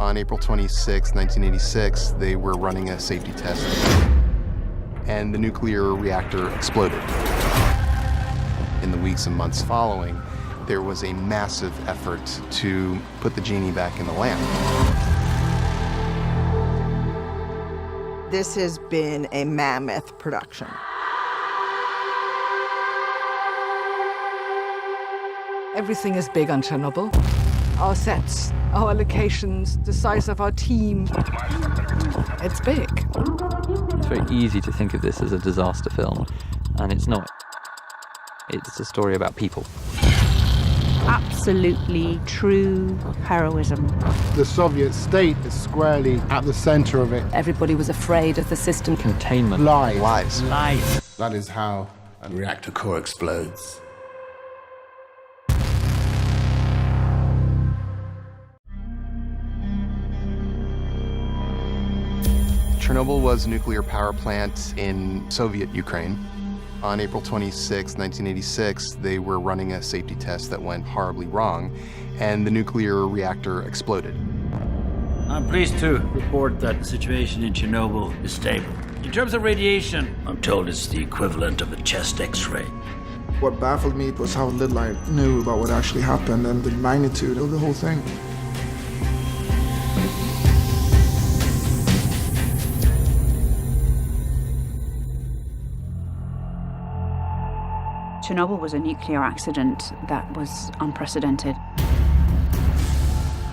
On April 26, 1986, they were running a safety test, and the nuclear reactor exploded. In the weeks and months following, there was a massive effort to put the genie back in the lamp. This has been a mammoth production. Everything is big on Chernobyl. Our sets, our locations, the size of our team. It's big. It's very easy to think of this as a disaster film, and it's not. It's a story about people. Absolutely true heroism. The Soviet state is squarely at the center of it. Everybody was afraid of the system. Containment. Lies. That is how a reactor core explodes. Chernobyl was a nuclear power plant in Soviet Ukraine. On April 26, 1986, they were running a safety test that went horribly wrong, and the nuclear reactor exploded. I'm pleased to report that the situation in Chernobyl is stable. In terms of radiation, I'm told it's the equivalent of a chest X-ray. What baffled me was how little I knew about what actually happened and the magnitude of the whole thing. Chernobyl was a nuclear accident that was unprecedented.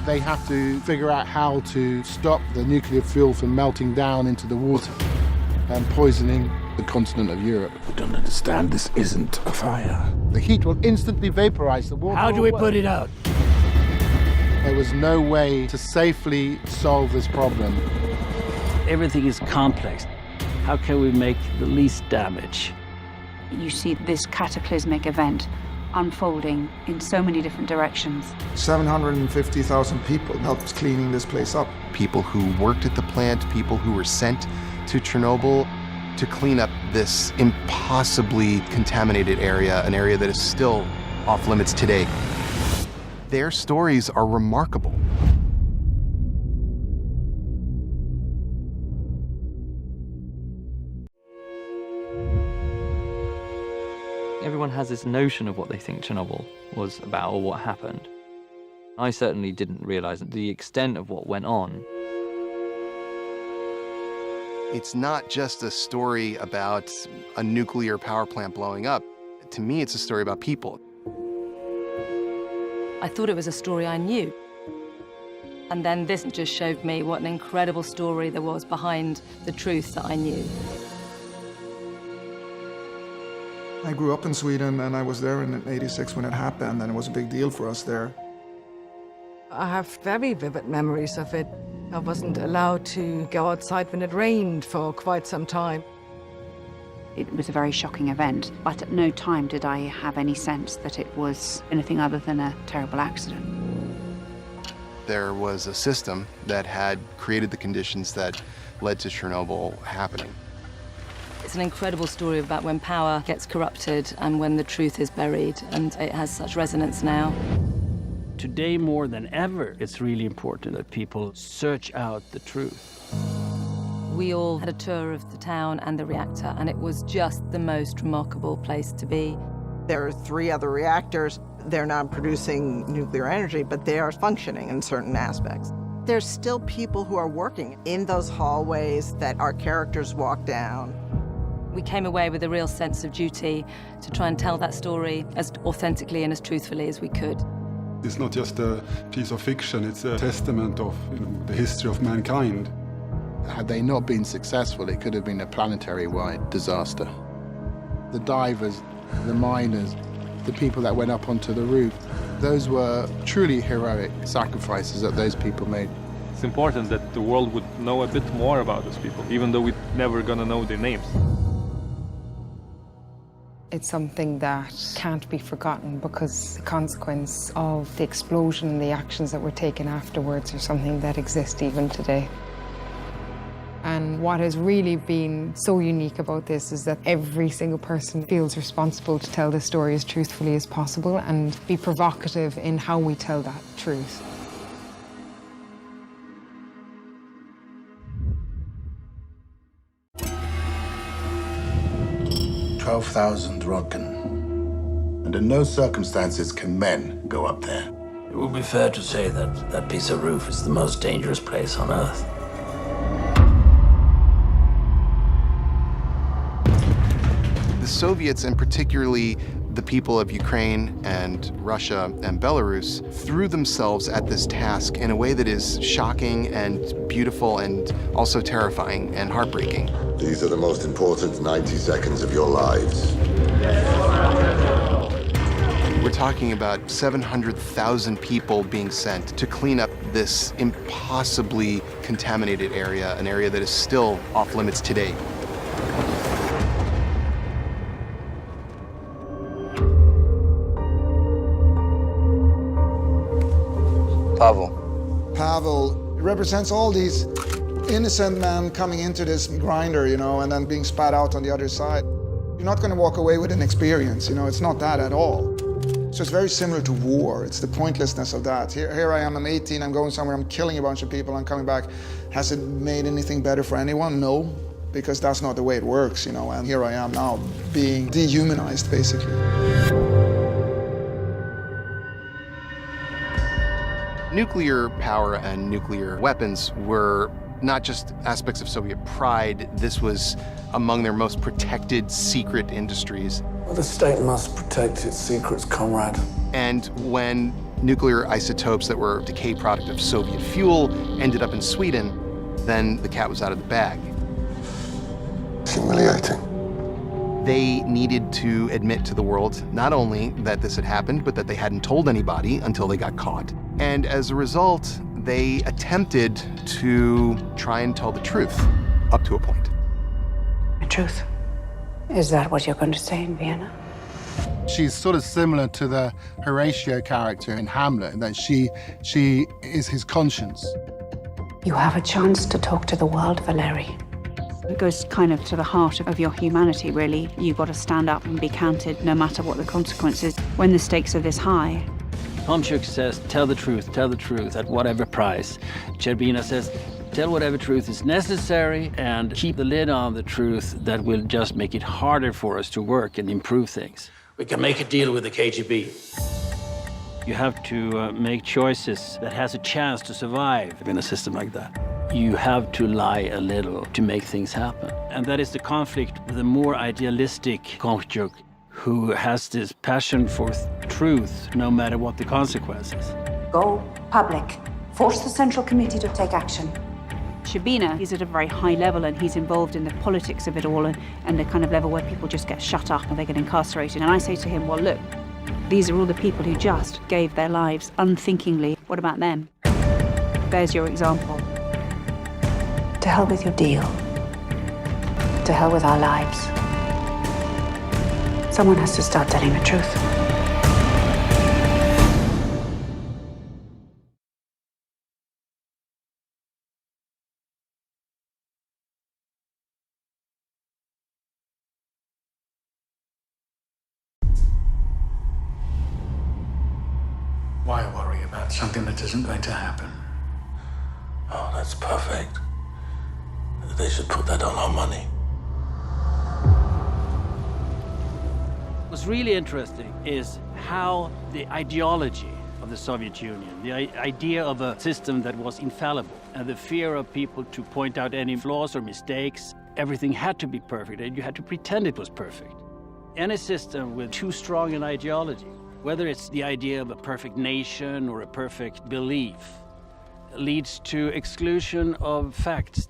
They have to figure out how to stop the nuclear fuel from melting down into the water and poisoning the continent of Europe. I don't understand, this isn't a fire. The heat will instantly vaporize the water. How do we put it out? There was no way to safely solve this problem. Everything is complex. How can we make the least damage? You see this cataclysmic event unfolding in so many different directions. 750,000 people helped cleaning this place up. People who worked at the plant, people who were sent to Chernobyl to clean up this impossibly contaminated area, an area that is still off limits today. Their stories are remarkable. Everyone has this notion of what they think Chernobyl was about or what happened. I certainly didn't realize the extent of what went on. It's not just a story about a nuclear power plant blowing up. To me, it's a story about people. I thought it was a story I knew. And then this just showed me what an incredible story there was behind the truth that I knew. I grew up in Sweden and I was there in '86 when it happened, and it was a big deal for us there. I have very vivid memories of it. I wasn't allowed to go outside when it rained for quite some time. It was a very shocking event, but at no time did I have any sense that it was anything other than a terrible accident. There was a system that had created the conditions that led to Chernobyl happening. It's an incredible story about when power gets corrupted and when the truth is buried, and it has such resonance now. Today, more than ever, it's really important that people search out the truth. We all had a tour of the town and the reactor, and it was just the most remarkable place to be. There are 3 other reactors. They're not producing nuclear energy, but they are functioning in certain aspects. There's still people who are working in those hallways that our characters walk down. We came away with a real sense of duty to try and tell that story as authentically and as truthfully as we could. It's not just a piece of fiction, it's a testament of the history of mankind. Had they not been successful, it could have been a planetary-wide disaster. The divers, the miners, the people that went up onto the roof, those were truly heroic sacrifices that those people made. It's important that the world would know a bit more about those people, even though we're never gonna know their names. It's something that can't be forgotten because the consequence of the explosion and the actions that were taken afterwards are something that exist even today. And what has really been so unique about this is that every single person feels responsible to tell the story as truthfully as possible and be provocative in how we tell that truth. 12,000 Rodkin. And in no circumstances can men go up there. It would be fair to say that that piece of roof is the most dangerous place on Earth. The Soviets, and particularly the people of Ukraine and Russia and Belarus, threw themselves at this task in a way that is shocking and beautiful and also terrifying and heartbreaking. These are the most important 90 seconds of your lives. We're talking about 700,000 people being sent to clean up this impossibly contaminated area, an area that is still off limits today. Pavel represents all these innocent men coming into this grinder, you know, and then being spat out on the other side. You're not going to walk away with an experience, you know, it's not that at all. So it's very similar to war. It's the pointlessness of that. Here I am, I'm 18, I'm going somewhere, I'm killing a bunch of people, I'm coming back. Has it made anything better for anyone? No, because that's not the way it works, you know, and here I am now being dehumanized, basically. Nuclear power and nuclear weapons were not just aspects of Soviet pride, this was among their most protected secret industries. Well, the state must protect its secrets, comrade. And when nuclear isotopes that were a decay product of Soviet fuel ended up in Sweden, then the cat was out of the bag. It's humiliating. They needed to admit to the world not only that this had happened, but that they hadn't told anybody until they got caught. And as a result, they attempted to try and tell the truth up to a point. The truth? Is that what you're going to say in Vienna? She's sort of similar to the Horatio character in Hamlet, in that she is his conscience. You have a chance to talk to the world, Valeri. It goes kind of to the heart of your humanity, really. You've got to stand up and be counted, no matter what the consequences, when the stakes are this high. Tomchuk says, tell the truth at whatever price. Cherbina says, tell whatever truth is necessary and keep the lid on the truth that will just make it harder for us to work and improve things. We can make a deal with the KGB. You have to make choices that has a chance to survive in a system like that. You have to lie a little to make things happen. And that is the conflict with the more idealistic Tomchuk, who has this passion for truth, no matter what the consequences. Go public. Force the Central Committee to take action. Sherbina is at a very high level, and he's involved in the politics of it all and the kind of level where people just get shut up and they get incarcerated. And I say to him, well, look, these are all the people who just gave their lives unthinkingly. What about them? There's your example. To hell with your deal. To hell with our lives. Someone has to start telling the truth. Why worry about something that isn't going to happen? Oh, that's perfect. They should put that on our money. What's really interesting is how the ideology of the Soviet Union, the idea of a system that was infallible, and the fear of people to point out any flaws or mistakes, everything had to be perfect, and you had to pretend it was perfect. Any system with too strong an ideology, whether it's the idea of a perfect nation or a perfect belief, leads to exclusion of facts.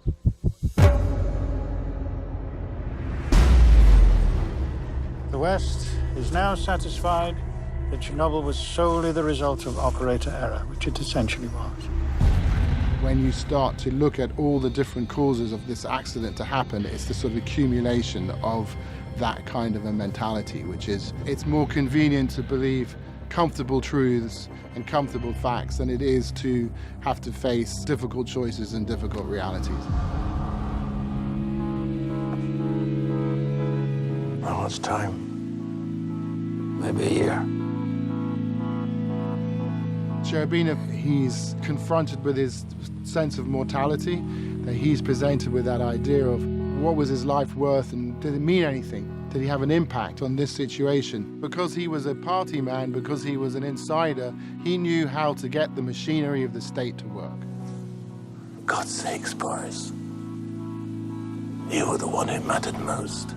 The West is now satisfied that Chernobyl was solely the result of operator error, which it essentially was. When you start to look at all the different causes of this accident to happen, it's the sort of accumulation of that kind of a mentality, which is, it's more convenient to believe comfortable truths and comfortable facts than it is to have to face difficult choices and difficult realities. Well, it's time. Maybe a year. Sherbina, he's confronted with his sense of mortality, that he's presented with that idea of what was his life worth and did it mean anything? Did he have an impact on this situation? Because he was a party man, because he was an insider, he knew how to get the machinery of the state to work. God's sakes, Boris. You were the one who mattered most.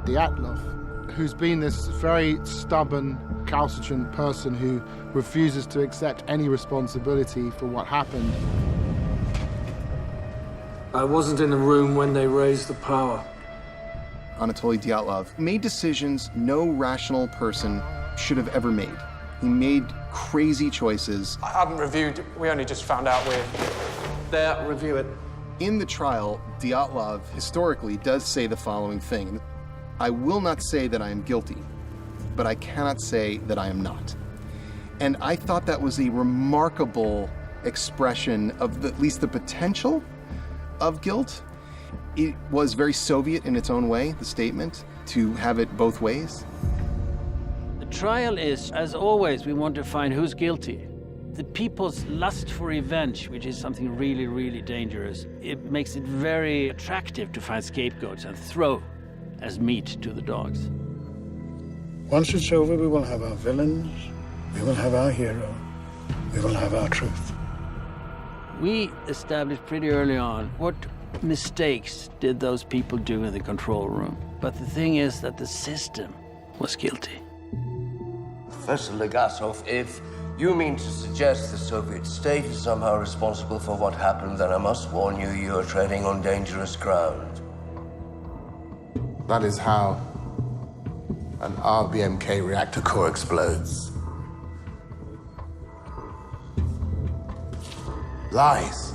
Dyatlov, who's been this very stubborn, recalcitrant person who refuses to accept any responsibility for what happened. I wasn't in the room when they raised the power. Anatoly Dyatlov made decisions no rational person should have ever made. He made crazy choices. I haven't reviewed, we only just found out we're there, review it. In the trial, Dyatlov historically does say the following thing: I will not say that I am guilty, but I cannot say that I am not. And I thought that was a remarkable expression of at least the potential of guilt. It was very Soviet in its own way, the statement, to have it both ways. The trial is, as always, we want to find who's guilty. The people's lust for revenge, which is something really, really dangerous, it makes it very attractive to find scapegoats and throw as meat to the dogs. Once it's over, we will have our villains, we will have our hero, we will have our truth. We established pretty early on what mistakes did those people do in the control room. But the thing is that the system was guilty. Professor Legasov, if you mean to suggest the Soviet state is somehow responsible for what happened, then I must warn you, you are treading on dangerous ground. That is how an RBMK reactor core explodes. Lies.